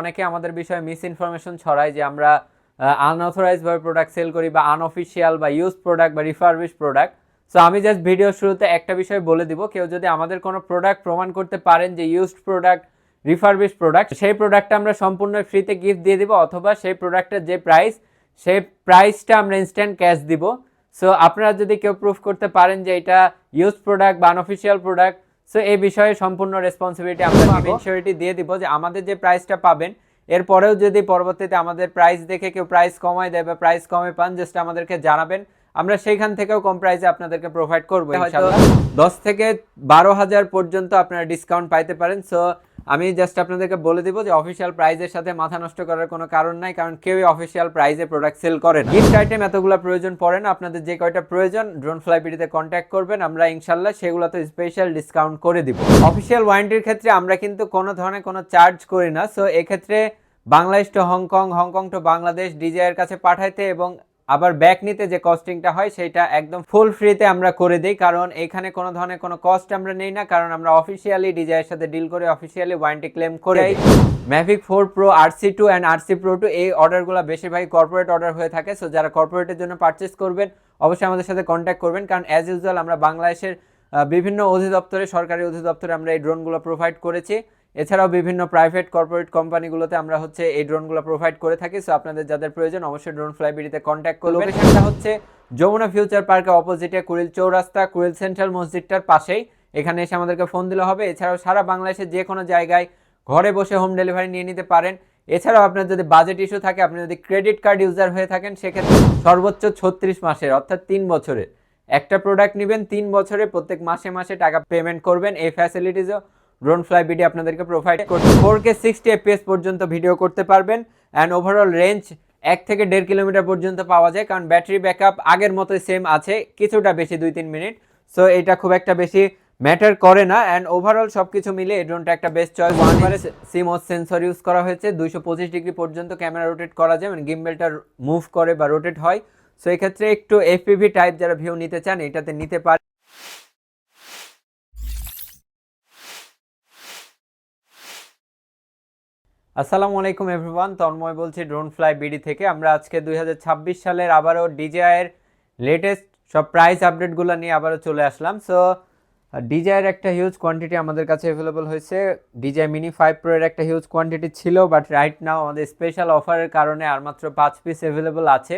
অনেকে আমাদের বিষয়ে মিস ইনফরমেশন ছড়ায় যে আমরা আনঅথরাইজড ভাবে প্রোডাক্ট সেল করি বা আনঅফিশিয়াল বা ইউজ প্রোডাক্ট বা রিফারবিশ প্রোডাক্ট। সো আমি জাস্ট ভিডিও শুরুতে একটা বিষয় বলে দিব, কেউ যদি আমাদের কোনো প্রোডাক্ট প্রমাণ করতে পারেন যে ইউজড প্রোডাক্ট, রিফারবিশ প্রোডাক্ট, সেই প্রোডাক্টটা আমরা সম্পূর্ণ ফ্রিতে গিফট দিয়ে দিব, অথবা সেই প্রোডাক্টের যে প্রাইস সেই প্রাইসটা আমরা ইনস্ট্যান্ট ক্যাশ দিব। সো আপনারা যদি কেউ প্রুফ করতে পারেন যে এটা ইউজ প্রোডাক্ট বা আনঅফিশিয়াল প্রোডাক্ট, সো এই বিষয়ে সম্পূর্ণ রেসপন্সিবিলিটি আমরা ইনসিওরিটি দিয়ে দিব যে আমাদের যে প্রাইসটা পাবেন এরপরেও যদি পরবর্তীতে আমাদের প্রাইস দেখে কেউ প্রাইস কমায় দেয় বা প্রাইস কমে পান, জাস্ট আমাদেরকে জানাবেন, আমরা সেইখান থেকেও কম প্রাইসে আপনাদেরকে প্রোভাইড করবো। হয়তো 10 থেকে 12,000 পর্যন্ত আপনারা ডিসকাউন্ট পাইতে পারেন। সো আমি জাস্ট আপনাদেরকে বলে দিব যে অফিসিয়াল প্রাইসের সাথে মাথা নষ্ট করার কোনো কারণ নাই, কারণ কেউই অফিসিয়াল প্রাইসে প্রোডাক্ট সেল করে না। গিফট আইটেম এতগুলো প্রয়োজন পড়ে না, আপনাদের যে কয়টা প্রয়োজন ড্রোনফ্লাই বিডিতে কন্ট্যাক্ট করবেন, আমরা ইনশাল্লাহ সেগুলোতে স্পেশাল ডিসকাউন্ট করে দিব। অফিসিয়াল ওয়ারেন্টির ক্ষেত্রে আমরা কিন্তু কোনো ধরনের কোনো চার্জ করি না। সো এক্ষেত্রে Bangladesh to Hong Kong, Hong Kong to Bangladesh ডিজাইয়ের কাছে পাঠাইতে এবং আবার ব্যাক নিতে যে কস্টিংটা হয় সেটা একদম ফুল ফ্রিতে আমরা করে দিই, কারণ এখানে কোনো ধরনের কোনো কস্ট আমরা নেই না, কারণ আমরা অফিসিয়ালি ডিজাইয়ের সাথে ডিল করে অফিসিয়ালি ওয়ারেন্টি ক্লেম করে। Mavic 4 pro RC2 and RC Pro 2 এই অর্ডারগুলো বেশিরভাগই কর্পোরেট অর্ডার হয়ে থাকে। সো যারা কর্পোরেটের জন্য পারচেস করবেন অবশ্যই আমাদের সাথে কন্ট্যাক্ট করবেন, কারণ অ্যাজ ইউজুয়াল আমরা বাংলাদেশের বিভিন্ন অধিদপ্তরে, সরকারি অধিদপ্তরে আমরা এই ড্রোনগুলো প্রোভাইড করেছি। এছাড়াও বিভিন্ন প্রাইভেট কর্পোরেট কোম্পানিগুলোতে আমরা এই ড্রোনগুলো প্রোভাইড করে থাকি। সো আপনাদের যাদের প্রয়োজন অবশ্যই ড্রোনফ্লাই বিডিতে কন্ট্যাক্ট করুন। লোকেশনটা হচ্ছে যমুনা ফিউচার পার্কের অপোজিটে কুড়িল চৌরাস্তা, কুড়িল সেন্ট্রাল মসজিদটার পাশেই। এখানে এসে আমাদেরকে ফোন দিলে হবে। এছাড়াও সারা বাংলাদেশের যে কোনো জায়গায় ঘরে বসে হোম ডেলিভারি নিয়ে নিতে পারেন। এছাড়াও আপনার যদি বাজেট ইস্যু থাকে, আপনি যদি ক্রেডিট কার্ড ইউজার হয়ে থাকেন, সেক্ষেত্রে সর্বোচ্চ 36 মাসের অর্থাৎ 3 বছরের একটা প্রোডাক্ট নেবেন, 3 বছরে প্রত্যেক মাসে মাসে টাকা পেমেন্ট করবেন। এই ফ্যাসিলিটিসও ড্রোনফ্লাই বিডি আপনাদেরকে প্রোভাইড করবে। 4K 60 FPS পর্যন্ত ভিডিও করতে পারবেন অ্যান্ড ওভারঅল রেঞ্জ 1 থেকে 1.5 কিলোমিটার পর্যন্ত পাওয়া যায়, কারণ ব্যাটারি ব্যাকআপ আগের মতোই সেম আছে, কিছুটা বেশি 2-3 মিনিট। সো এটা খুব একটা বেশি ম্যাটার করে না অ্যান্ড ওভারঅল সব কিছু মিলে এই ড্রোনটা একটা best choice. CMOS sensor use করা হয়েছে, 225 ডিগ্রি পর্যন্ত ক্যামেরা রোটেট করা যায়, মানে গিম্বেলটা মুভ করে বা রোটেট হয়। সো এক্ষেত্রে একটু FPV টাইপ যারা ভিউ নিতে চান এটাতে নিতে পারে। আসসালামু আলাইকুম এভরিওয়ান, তন্ময় বলছি ড্রোনফ্লাই বিডি থেকে। আমরা আজকে 2026 সালের আবারও ডিজিআইয়ের লেটেস্ট সব প্রাইস আপডেটগুলো নিয়ে আবারও চলে আসলাম। সো ডিজিআইয়ের একটা হিউজ কোয়ান্টিটি আমাদের কাছে অ্যাভেলেবল হয়েছে। ডিজিআই মিনি 5 প্রো এর একটা হিউজ কোয়ান্টিটি ছিল, বাট রাইট নাও আমাদের স্পেশাল অফারের কারণে আর মাত্র 5 পিস অ্যাভেলেবল আছে।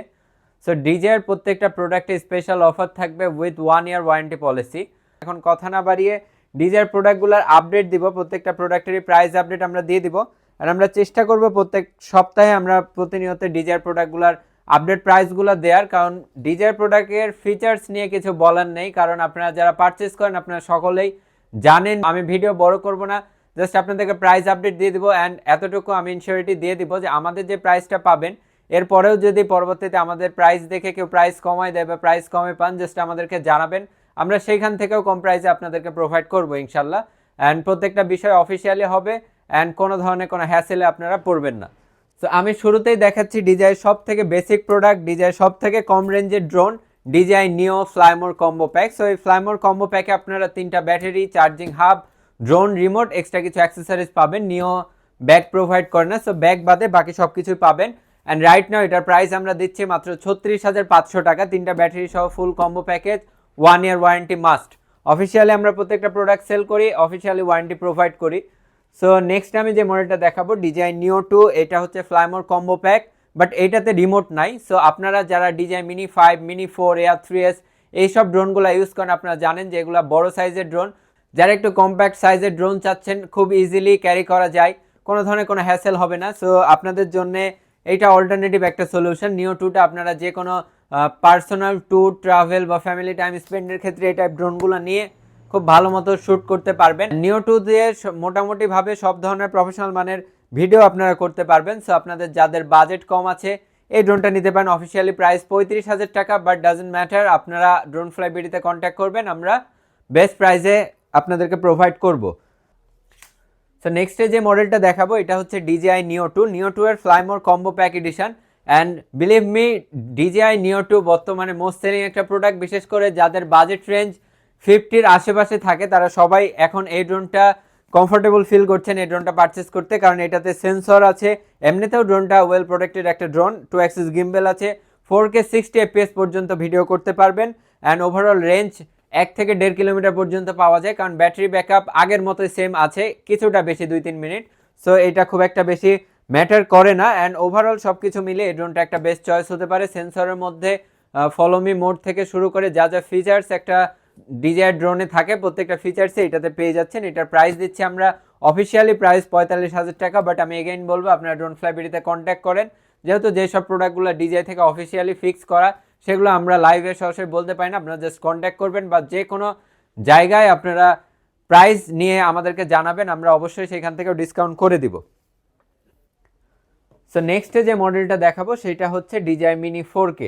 সো ডিজিআইয়ের প্রত্যেকটা প্রোডাক্টে স্পেশাল অফার থাকবে উইথ 1 ইয়ার ওয়ারেন্টি পলিসি। এখন কথা না বাড়িয়ে ডিজিআইয়ের প্রোডাক্টগুলোর আপডেট দিব, প্রত্যেকটা প্রোডাক্টেরই প্রাইস আপডেট আমরা দিয়ে দিব। আর আমরা চেষ্টা করব প্রত্যেক সপ্তাহে আমরা প্রতিনিয়ত ডিজাইর প্রোডাক্টগুলোর আপডেট প্রাইসগুলো দেওয়ার, কারণ ডিজাইর প্রোডাক্টের ফিচার্স নিয়ে কিছু বলার নেই, কারণ আপনারা যারা পারচেস করেন আপনারা সকলেই জানেন। আমি ভিডিও বড় করব না, জাস্ট আপনাদেরকে প্রাইস আপডেট দিয়ে দিব অ্যান্ড এতটুকু আমি ইনসিওরিটি দিয়ে দিব যে আমাদের যে প্রাইসটা পাবেন এরপরেও যদি পরবর্তীতে আমাদের প্রাইস দেখে কেউ প্রাইস কমায় দেয় বা প্রাইস কমে পান, জাস্ট আমাদেরকে জানাবেন, আমরা সেইখান থেকেও কম প্রাইসে আপনাদেরকে প্রোভাইড করবো ইনশাল্লাহ। অ্যান্ড প্রত্যেকটা বিষয় অফিসিয়ালি হবে অ্যান্ড কোনো ধরনের কোনো হ্যাসেলে আপনারা পড়বেন না। তো আমি শুরুতেই দেখাচ্ছি ডিজাই সব থেকে বেসিক প্রোডাক্ট, ডিজাই সব থেকে কম রেঞ্জের ড্রোন, ডিজাই নিও ফ্লাইমোর কম্বো প্যাক। সো এই ফ্লাইমোর কম্বো প্যাকে আপনারা 3টা battery, charging hub, drone remote, extra কিছু অ্যাক্সেসরিজ পাবেন। নিও ব্যাগ প্রোভাইড করে না, সো ব্যাগ বাদে বাকি সব কিছুই পাবেন। অ্যান্ড রাইট নাও এটার প্রাইস আমরা দিচ্ছি মাত্র 36,500 টাকা, 3টা ব্যাটারি সহ ফুল combo package, 1 year warranty must. Officially আমরা প্রত্যেকটা প্রোডাক্ট সেল করি, অফিসিয়ালি ওয়ারেন্টি প্রোভাইড করি। সো নেক্সট আমি যে মডেলটা দেখাবো ডিজাই নিও 2, এটা হচ্ছে ফ্লাইমোর কম্বো প্যাক, বাট এইটাতে রিমোট নাই। সো আপনারা যারা ডিজাই মিনি 5, মিনি 4, এয়ার 3S এইসব ড্রোনগুলো ইউজ করেন আপনারা জানেন যে এগুলো বড় সাইজের ড্রোন। যারা একটু কম্প্যাক্ট সাইজের ড্রোন চাচ্ছেন, খুব ইজিলি ক্যারি করা যায়, কোনো ধরনের কোনো হ্যাসেল হবে না, সো আপনাদের জন্য এইটা অল্টারনেটিভ একটা সলিউশন। নিও 2টা আপনারা যে কোনো পার্সোনাল ট্যুর, ট্রাভেল বা ফ্যামিলি টাইম স্পেন্ডের ক্ষেত্রে এই টাইপ ড্রোনগুলো নিয়ে খুব ভালো মতো শ্যুট করতে পারবেন। নিও 2 দিয়ে মোটামুটিভাবে সব ধরনের প্রফেশনাল মানের ভিডিও আপনারা করতে পারবেন। সো আপনাদের যাদের বাজেট কম আছে এই ড্রোনটা নিতে পারেন। অফিসিয়ালি প্রাইস 35,000 টাকা, বাট ডাজেন্ট ম্যাটার, আপনারা ড্রোনফ্লাই বিডিতে কন্ট্যাক্ট করবেন, আমরা বেস্ট প্রাইসে আপনাদেরকে প্রোভাইড করব। সো নেক্সটে যে মডেলটা দেখাবো এটা হচ্ছে ডিজিআই নিও 2, নিও 2 এর Fly More combo pack edition. And believe me, DJI Neo 2 বর্তমানে মোস্ট সেলিং একটা প্রোডাক্ট, বিশেষ করে যাদের বাজেট রেঞ্জ 50-র আশেপাশে থাকে তারা সবাই এখন এই ড্রোনটা কমফোর্টেবল ফিল করছেন এই ড্রোনটা পারচেস করতে, কারণ এটাতে সেন্সর আছে, এমনিতেও ড্রোনটা ওয়েল প্রোটেক্টেড একটা ড্রোন, 2 অ্যাক্সিস গিম্বেল আছে, 4K 60 FPS পর্যন্ত ভিডিও করতে পারবেন, অ্যান্ড ওভারঅল রেঞ্জ 1 থেকে 1.5 কিলোমিটার পর্যন্ত পাওয়া যায়, কারণ ব্যাটারি ব্যাকআপ আগের মতোই সেম আছে, কিছুটা বেশি 2-3 মিনিট। সো এটা খুব একটা বেশি ম্যাটার করে না, অ্যান্ড ওভারঅল সব কিছু মিলে এই ড্রোনটা একটা বেস্ট চয়েস হতে পারে। সেন্সরের মধ্যে ফলো মি মোড থেকে শুরু করে যা যা ফিচার্স একটা ডিজায়ার ড্রোনে থাকে প্রত্যেকটা ফিচার্সে এটাতে পেয়ে যাচ্ছেন। এটার প্রাইস দিচ্ছি আমরা অফিসিয়ালি প্রাইস 45,000 টাকা, বাট আমি এগেইন বলবো আপনারা ড্রোন ফ্লাই বিডিতে কন্ট্যাক্ট করেন, যেহেতু যেসব প্রোডাক্টগুলো ডিজাই থেকে অফিসিয়ালি ফিক্স করা সেগুলো আমরা লাইভে সরাসরি বলতে পারি না, আপনারা জাস্ট কন্ট্যাক্ট করবেন বা যে কোনো জায়গায় আপনারা প্রাইস নিয়ে আমাদেরকে জানাবেন, আমরা অবশ্যই সেখান থেকেও ডিসকাউন্ট করে দিব। সো নেক্সটে যে মডেলটা দেখাবো সেটা হচ্ছে DJI Mini 4K।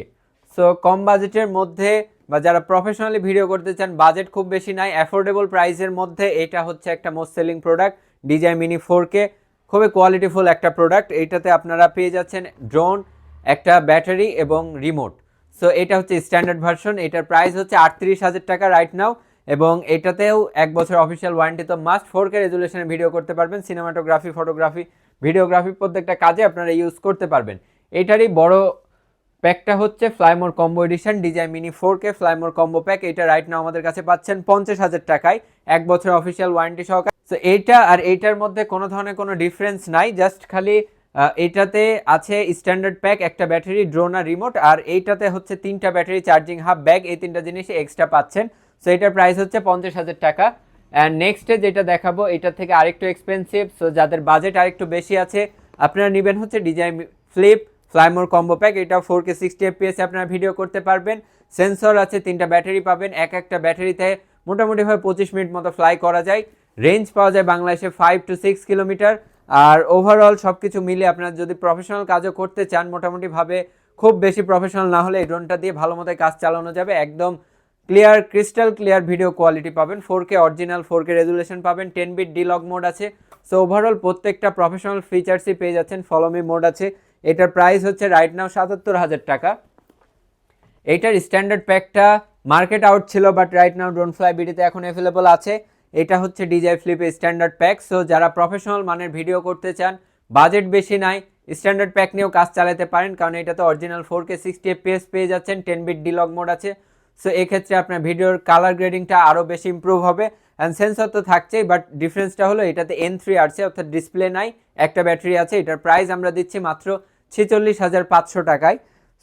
সো কম বাজেটের মধ্যে বা যারা প্রফেশনালি ভিডিও করতে চান, বাজেট খুব বেশি নাই, অ্যাফোর্ডেবল প্রাইসের মধ্যে এটা হচ্ছে একটা most selling product DJI Mini 4K। খুবই কোয়ালিটিফুল একটা প্রোডাক্ট। এইটাতে আপনারা পেয়ে যাচ্ছেন ড্রোন, একটা ব্যাটারি এবং রিমোট। সো এটা হচ্ছে স্ট্যান্ডার্ড ভার্সন, এটার প্রাইস হচ্ছে 38,000 টাকা রাইট নাও, এবং এটাতেও 1 বছর অফিসিয়াল ওয়ারেন্টি তো মাস্ট। 4K রেজুলেশনে ভিডিও করতে পারবেন, সিনেমাটোগ্রাফি, ফটোগ্রাফি, ভিডিওগ্রাফি প্রত্যেকটা কাজে আপনারা ইউজ করতে পারবেন। এটারই বড় প্যাকটা হচ্ছে Fly More combo edition DJI Mini 4K Fly More combo pack. এটা রাইট নাও আমাদের কাছে পাচ্ছেন 50,000 টাকায়, 1 বছর অফিসিয়াল ওয়ারেন্টি সহকারে। সো এইটা আর এইটার মধ্যে কোনো ধরনের কোনো ডিফারেন্স নাই, জাস্ট খালি এটাতে আছে স্ট্যান্ডার্ড প্যাক, একটা ব্যাটারি, ড্রোন আর রিমোট, আর এইটাতে হচ্ছে 3টা ব্যাটারি, চার্জিং হাব, ব্যাগ, এই 3টা জিনিস এক্সট্রা পাচ্ছেন। সো এটার প্রাইস হচ্ছে 50,000 টাকা। অ্যান্ড নেক্সটে যেটা দেখাবো এটা থেকে আরেকটু এক্সপেন্সিভ, সো যাদের বাজেট আরেকটু বেশি আছে আপনারা নেবেন হচ্ছে DJI flip Fly More combo pack. এটা 4K 60 FPS আপনারা ভিডিও করতে পারবেন, সেন্সর আছে, 3টা ব্যাটারি পাবেন, একটা ব্যাটারিতে মোটামুটিভাবে 25 মিনিট মতো ফ্লাই করা যায়, রেঞ্জ পাওয়া যায় বাংলাদেশে 5 to 6 কিলোমিটার। আর ওভারঅল সব কিছু মিলে আপনারা যদি প্রফেশনাল কাজও করতে চান, মোটামুটিভাবে খুব বেশি প্রফেশনাল না হলে এই ড্রোনটা দিয়ে ভালো মতো কাজ চালানো যাবে। একদম clear, crystal clear video quality পাবেন, 4K অরিজিনাল 4K রেজুলেশন পাবেন, 10 বিট ডিলগ মোড আছে। সো ওভারঅল প্রত্যেকটা প্রফেশনাল ফিচার্সই পেয়ে যাচ্ছেন, ফলো মি মোড আছে। এটার প্রাইস হচ্ছে রাইট নাও 77,000 টাকা। এইটার স্ট্যান্ডার্ড প্যাকটা মার্কেট আউট ছিল, but right now drone fly বিডিতে এখন অ্যাভেলেবল আছে। এটা হচ্ছে DJI ফ্লিপের স্ট্যান্ডার্ড প্যাক। সো যারা প্রফেশনাল মানের ভিডিও করতে চান, বাজেট বেশি নাই, স্ট্যান্ডার্ড প্যাক নিয়েও কাজ চালাতে পারেন, কারণ এটাতে অরিজিনাল 4K 60 FPS পেয়ে যাচ্ছেন, 10 বিট ডিলগ মোড আছে। সো এক্ষেত্রে আপনার ভিডিওর কালার গ্রেডিংটা আরও বেশি ইম্প্রুভ হবে, অ্যান্ড সেন্সর তো থাকছেই, বাট ডিফারেন্সটা হলো এটাতে N3 আসছে, অর্থাৎ ডিসপ্লে নাই, একটা ব্যাটারি আছে। এটার প্রাইস আমরা দিচ্ছি মাত্র 46,500 টাকায়।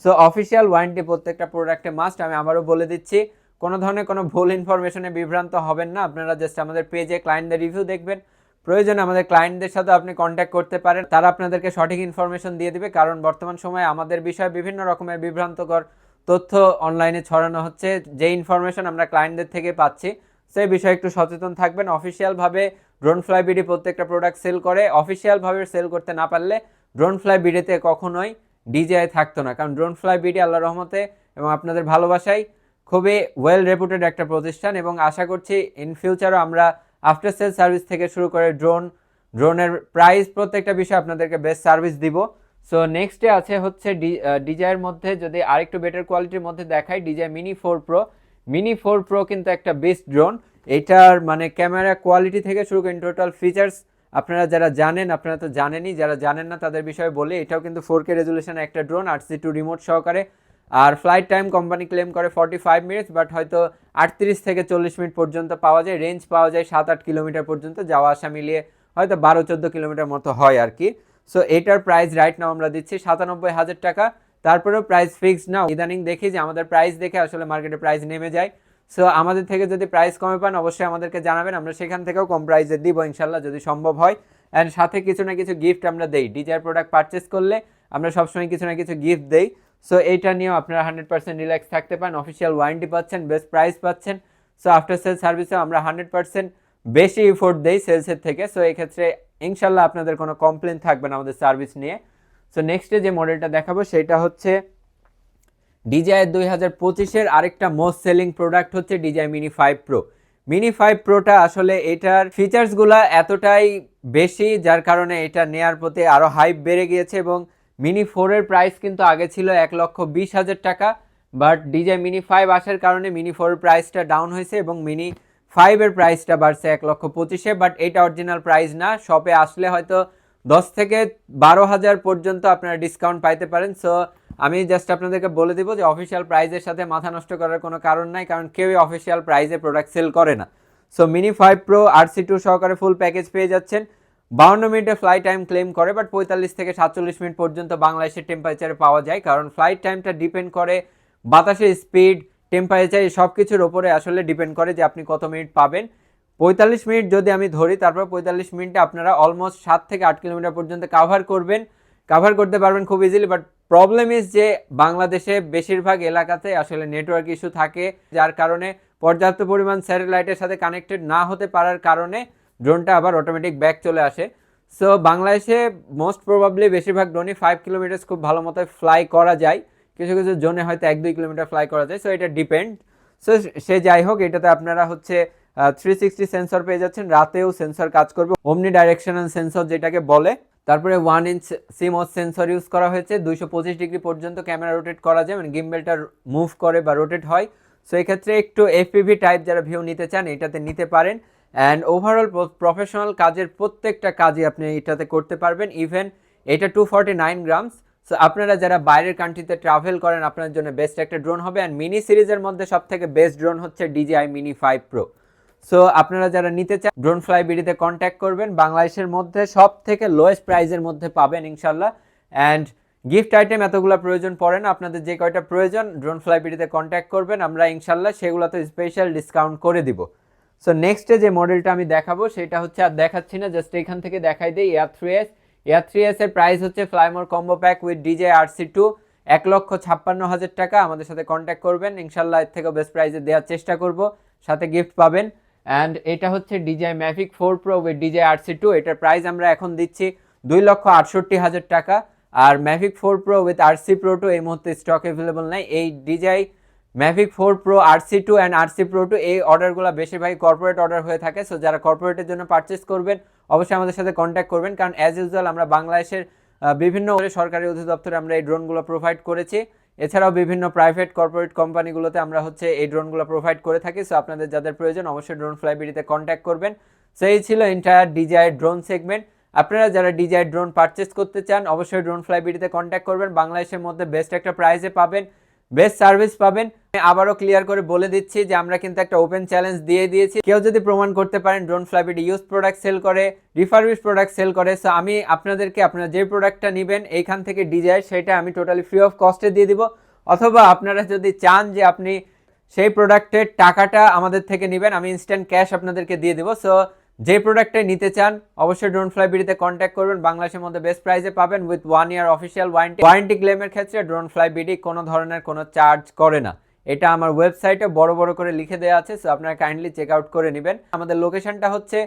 সো অফিসিয়াল ওয়ারেন্টি প্রত্যেকটা প্রোডাক্টে মাস্ট। আমি আবারও বলে দিচ্ছি, কোনো ধরনের কোনো ভুল ইনফরমেশনে বিভ্রান্ত হবেন না। আপনারা জাস্ট আমাদের পেজে ক্লায়েন্টদের রিভিউ দেখবেন, প্রয়োজনে আমাদের ক্লায়েন্টদের সাথে আপনি কন্ট্যাক্ট করতে পারেন, তারা আপনাদেরকে সঠিক ইনফরমেশন দিয়ে দিবে। কারণ বর্তমান সময়ে আমাদের বিষয়ে বিভিন্ন রকমের বিভ্রান্তকর তথ্য অনলাইনে ছড়ানো হচ্ছে, যে ইনফরমেশন আমরা ক্লায়েন্টদের থেকে পাচ্ছি সেই বিষয়ে একটু সচেতন থাকবেন। অফিসিয়ালভাবে ড্রোন ফ্লাই বিডি প্রত্যেকটা প্রোডাক্ট সেল করে, অফিসিয়ালভাবে সেল করতে না পারলে ড্রোন ফ্লাই বিডিতে কখনোই DJI থাকতো না, কারণ ড্রোন ফ্লাই বিডি আল্লাহর রহমতে এবং আপনাদের ভালোবাসায় খুবই ওয়েল রেপুটেড একটা প্রতিষ্ঠান, এবং আশা করছি ইন ফিউচারও আমরা আফটার সেল সার্ভিস থেকে শুরু করে ড্রোনের প্রাইস প্রত্যেকটা বিষয়ে আপনাদেরকে বেস্ট সার্ভিস দিব। সো নেক্সটে আছে হচ্ছে DJI এর মধ্যে যদি আরেকটু বেটার কোয়ালিটির মধ্যে দেখাই, DJI Mini 4 Pro। Mini 4 Pro কিন্তু একটা বেস্ট ড্রোন, এটার মানে ক্যামেরা কোয়ালিটি থেকে শুরু করে টোটাল ফিচার্স আপনারা যারা জানেন, আপনারা তো জানেনই, যারা জানেন না তাদের বিষয়ে বলি, এটাও কিন্তু 4K রেজুলেশনের একটা ড্রোন, RC2 রিমোট সহকারে। আর ফ্লাইট টাইম কোম্পানি ক্লেম করে 45 মিনিটস, বাট হয়তো 38 থেকে 40 মিনিট পর্যন্ত পাওয়া যায়, রেঞ্জ পাওয়া যায় 7-8 কিলোমিটার পর্যন্ত, যাওয়া আসা মিলিয়ে হয়তো 12-14 কিলোমিটার মতো হয় আর কি। সো এটার প্রাইস রাইট নাও আমরা দিচ্ছি 97,000 টাকা। তারপরেও প্রাইস ফিক্সড না, ইদানিং দেখি যে আমাদের প্রাইস দেখে আসলে মার্কেটে প্রাইস নেমে যায়। সো আমাদের থেকে যদি প্রাইস কমে পান অবশ্যই আমাদেরকে জানাবেন, আমরা সেখান থেকেও কম প্রাইসে দিব ইনশাল্লাহ যদি সম্ভব হয়। অ্যান্ড সাথে কিছু না কিছু গিফট আমরা দেই, DJI প্রোডাক্ট পারচেস করলে আমরা সবসময় কিছু না কিছু গিফট দেই। সো এইটা নিয়েও আপনারা 100% রিল্যাক্স থাকতে পারেন, অফিসিয়াল ওয়ারেন্টি পাচ্ছেন, বেস্ট প্রাইস পাচ্ছেন। সো আফটার সেল সার্ভিসেও আমরা 100% বেশি এফোর্ট দেই সেলসের থেকে। সো এই ক্ষেত্রে ইনশাল্লাহ আপনাদের কোনো কমপ্লেন থাকবে না আমাদের সার্ভিস নিয়ে। সো নেক্সটে যে মডেলটা দেখাবো সেটা হচ্ছে DJI 2025-এর আরেকটা মোস্ট সেলিং প্রোডাক্ট হচ্ছে DJI Mini 5 Pro। Mini 5 Proটা আসলে এটার ফিচার্সগুলো এতটাই বেশি যার কারণে এটা নেয়ার প্রতি আরও হাইপ বেড়ে গিয়েছে, এবং Mini 4 এর প্রাইস কিন্তু আগে ছিল 1,20,000 টাকা, বাট DJI Mini 5 আসার কারণে Mini 4 এর প্রাইসটা ডাউন হয়েছে এবং Mini ফাইভ এর প্রাইসটা বাড়ছে 1,25,000, বাট এটা অরিজিনাল প্রাইস না। শপে আসলে হয়তো 10 থেকে 12,000 পর্যন্ত আপনারা ডিসকাউন্ট পাইতে পারেন। সো আমি জাস্ট আপনাদেরকে বলে দিব যে অফিসিয়াল প্রাইসের সাথে মাথা নষ্ট করার কোনো কারণ নাই, কারণ কেউই অফিসিয়াল প্রাইসে প্রোডাক্ট সেল করে না। সো মিনি 5 প্রো RC2 সহকারে ফুল প্যাকেজ পেয়ে যাচ্ছেন। 52 মিনিটে ফ্লাইট টাইম ক্লেম করে, বাট 45 থেকে 47 মিনিট পর্যন্ত বাংলাদেশের টেম্পারেচারে পাওয়া যায়, কারণ ফ্লাইট টাইমটা ডিপেন্ড করে বাতাসের স্পিড, টেম্পারেচার, সব কিছুর ওপরে আসলে ডিপেন্ড করে যে আপনি কত মিনিট পাবেন। 45 মিনিট যদি আমি ধরি, তারপর 45 মিনিটে আপনারা অলমোস্ট 7 থেকে 8 কিলোমিটার পর্যন্ত কাভার করতে পারবেন খুব ইজিলি। বাট প্রবলেম ইজ যে বাংলাদেশে বেশিরভাগ এলাকাতে আসলে নেটওয়ার্ক ইস্যু থাকে, যার কারণে পর্যাপ্ত পরিমাণ স্যাটেলাইটের সাথে কানেক্টেড না হতে পারার কারণে ড্রোনটা আবার অটোমেটিক ব্যাক চলে আসে। সো বাংলাদেশে মোস্ট প্রবাবলি বেশিরভাগ ড্রোনই 5 কিলোমিটার খুব ভালো মতো ফ্লাই করা যায়, কিছু কিছু জোনে হয়তো 1-2 কিলোমিটার ফ্লাই করা যায়। সো এটা ডিপেন্ড। সো সে যাই হোক, এটাতে আপনারা হচ্ছে 360 সেন্সর পেয়ে যাচ্ছেন, রাতেও সেন্সর কাজ করবে, ওমনি ডাইরেকশনাল সেন্সর যেটাকে বলে। তারপরে 1 ইঞ্চ CMOS সেন্সর ইউজ করা হয়েছে, 225 ডিগ্রি পর্যন্ত ক্যামেরা রোটেট করা যায়, মানে গিম্বেলটা মুভ করে বা রোটেট হয়। সো এক্ষেত্রে একটু FPV টাইপ যারা ভিউ নিতে চান এটাতে নিতে পারেন। অ্যান্ড ওভারঅল প্রফেশনাল কাজের প্রত্যেকটা কাজই আপনি এটাতে করতে পারবেন। ইভেন এটা 249 গ্রামস। সো আপনারা যারা বাইরের কান্ট্রিতে ট্রাভেল করেন আপনার জন্য বেস্ট একটা ড্রোন হবে। অ্যান্ড মিনি সিরিজের মধ্যে সব থেকে বেস্ট ড্রোন হচ্ছে DJI Mini 5 Pro। সো আপনারা যারা নিতে চান ড্রোন ফ্লাই বিডিতে কন্ট্যাক্ট করবেন, বাংলাদেশের মধ্যে সব থেকে লোয়েস্ট প্রাইসের মধ্যে পাবেন ইনশাল্লাহ। অ্যান্ড গিফট আইটেম এতগুলো প্রয়োজন পড়ে না, আপনাদের যে কয়টা প্রয়োজন ড্রোন ফ্লাই বিডিতে কন্ট্যাক্ট করবেন, আমরা ইনশাল্লাহ সেগুলোতে স্পেশাল ডিসকাউন্ট করে দিব। সো নেক্সটে যে মডেলটা আমি দেখাবো সেটা হচ্ছে, আর দেখাচ্ছি না, জাস্ট এখান থেকে দেখাই দিই, Air3s এর প্রাইস হচ্ছে Fly More combo pack with DJI RC2, 1,56,000 টাকা। আমাদের সাথে কন্ট্যাক্ট করবেন, ইনশাল্লাহ এর থেকেও বেস্ট প্রাইসে দেওয়ার চেষ্টা করব, সাথে গিফট পাবেন। অ্যান্ড এটা হচ্ছে DJI Mavic 4 Pro with DJI RC2, এটার প্রাইস আমরা এখন দিচ্ছি 2,68,000 টাকা। আর Mavic 4 Pro with RC Pro 2 এই মুহূর্তে স্টক অ্যাভেলেবল নাই। এই DJI Mavic 4 Pro RC2 and RC Pro 2 এই অর্ডারগুলো বেশিরভাগই কর্পোরেট অর্ডার হয়ে থাকে। সো যারা কর্পোরেটের জন্য পারচেস করবেন অবশ্যই আমাদের সাথে কন্ট্যাক্ট করবেন, কারণ অ্যাজ ইউজুয়াল আমরা বাংলাদেশের বিভিন্ন সরকারি অধিদপ্তরে আমরা এই ড্রোনগুলো প্রোভাইড করেছি। এছাড়াও বিভিন্ন প্রাইভেট কর্পোরেট কোম্পানিগুলোতে আমরা হচ্ছে এই ড্রোনগুলো প্রোভাইড করে থাকি। সো আপনাদের যাদের প্রয়োজন অবশ্যই ড্রোন ফ্লাই বিডিতে কন্ট্যাক্ট করবেন। সো এই ছিল এন্টায়ার DJI ড্রোন সেগমেন্ট। আপনারা যারা DJI ড্রোন পারচেস করতে চান অবশ্যই ড্রোন ফ্লাই বিডিতে কন্ট্যাক্ট করবেন, বাংলাদেশের মধ্যে বেস্ট একটা প্রাইসে পাবেন, বেস্ট সার্ভিস পাবেন। আবারও ক্লিয়ার করে বলে দিচ্ছি যে আমরা কিন্তু একটা ওপেন চ্যালেঞ্জ দিয়ে দিয়েছি, কেউ যদি প্রমাণ করতে পারেন Drone Fly BD use product sell করে, রিফারবিশ প্রোডাক্ট সেল করে, সো আমি আপনাদেরকে আপনারা যে প্রোডাক্টটা নেবেন এইখান থেকে DJI সেটা আমি টোটালি ফ্রি অফ কস্টে দিয়ে দিব। অথবা আপনারা যদি চান যে আপনি সেই প্রোডাক্টের টাকাটা আমাদের থেকে নেবেন, আমি ইনস্ট্যান্ট ক্যাশ আপনাদেরকে দিয়ে দেবো। সো যে প্রোডাক্টটা নিতে চান অবশ্যই ড্রোন ফ্লাই বিডিতে কন্ট্যাক্ট করবেন, বাংলাদেশের মধ্যে বেস্ট প্রাইসে পাবেন উইথ 1 ইয়ার অফিসিয়াল ওয়ারেন্টি ক্লেমের ক্ষেত্রে ড্রোন ফ্লাই বিডি কোনো ধরনের কোনো চার্জ করে না। এটা আমার ওয়েবসাইটে বড় বড় করে লিখে দেওয়া আছে, সো আপনারা কাইন্ডলি চেক আউট করে নেবেন। আমাদের লোকেশনটা হচ্ছে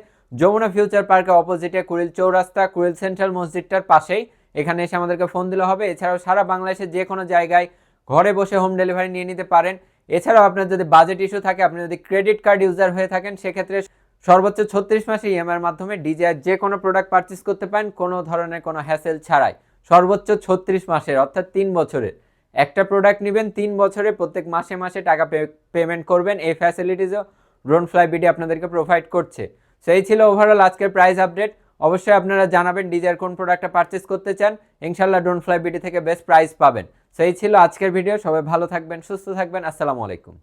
যমুনা ফিউচার পার্কের অপোজিটে কুড়িল চৌরাস্তা, কুড়িল সেন্ট্রাল মসজিদটার পাশেই। এখানে এসে আমাদেরকে ফোন দিলে হবে। এছাড়াও সারা বাংলাদেশের যে কোনো জায়গায় ঘরে বসে হোম ডেলিভারি নিয়ে নিতে পারেন। এছাড়াও আপনার যদি বাজেট ইস্যু থাকে, আপনি যদি ক্রেডিট কার্ড ইউজার হয়ে থাকেন, সেক্ষেত্রে সর্বোচ্চ 36 মাসে EMI এর মাধ্যমে DJI যে কোনো প্রোডাক্ট পারচেস করতে পারেন কোনো ধরনের কোনো হ্যাসেল ছাড়াই। সর্বোচ্চ 36 মাসের অর্থাৎ 3 বছরের একটা প্রোডাক্ট নেবেন, 3 বছরে প্রত্যেক মাসে মাসে টাকা পেমেন্ট করবেন। এই ফ্যাসিলিটিসও ড্রোন ফ্লাই বিডি আপনাদেরকে প্রোভাইড করছে। সেই ছিল ওভারঅল আজকের প্রাইস আপডেট। অবশ্যই আপনারা জানাবেন DJI কোন প্রোডাক্টটা পারচেস করতে চান, ইনশাল্লাহ ড্রোন ফ্লাই বিডি থেকে বেস্ট প্রাইস পাবেন। সেই ছিল আজকের ভিডিও। সবাই ভালো থাকবেন, সুস্থ থাকবেন। আসসালামু আলাইকুম।